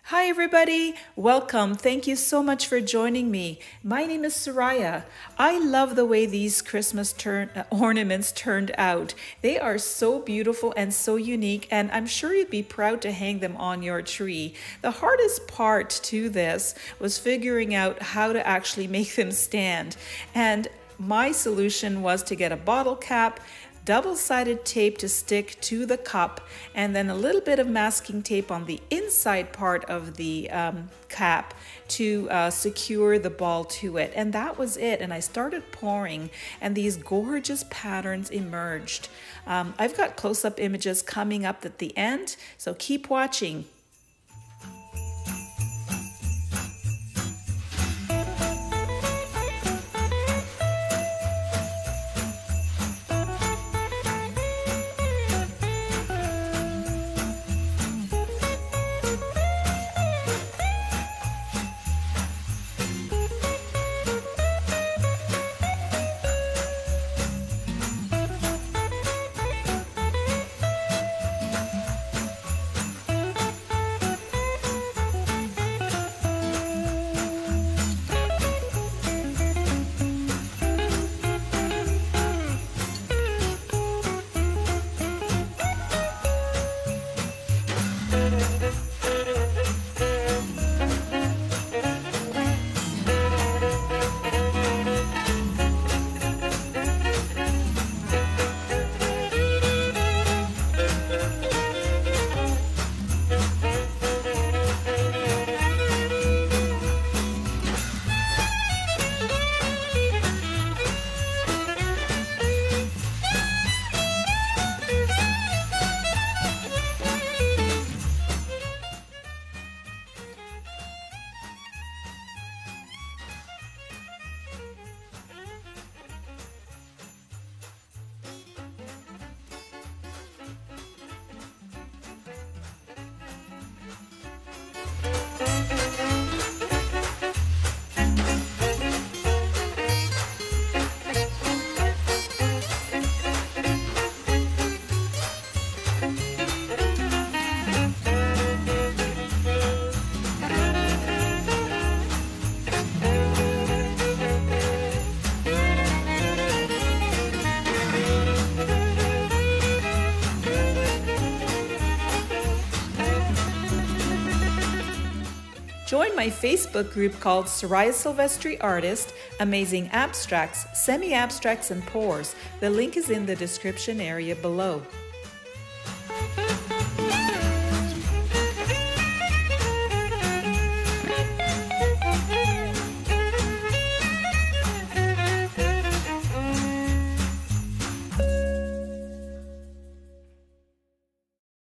Hi everybody, welcome. Thank you so much for joining me. My name is Soraya. I love the way these Christmas ornaments turned out. They are so beautiful and so unique, and I'm sure you'd be proud to hang them on your tree. The hardest part to this was figuring out how to actually make them stand. And my solution was to get a bottle cap, double-sided tape to stick to the cup, and then a little bit of masking tape on the inside part of the cap to secure the ball to it. And that was it. And I started pouring, and these gorgeous patterns emerged. I've got close-up images coming up at the end, so keep watching. Join my Facebook group called SorayaSilvestriArtist, Amazing Abstracts, Semi-Abstracts and Pours. The link is in the description area below.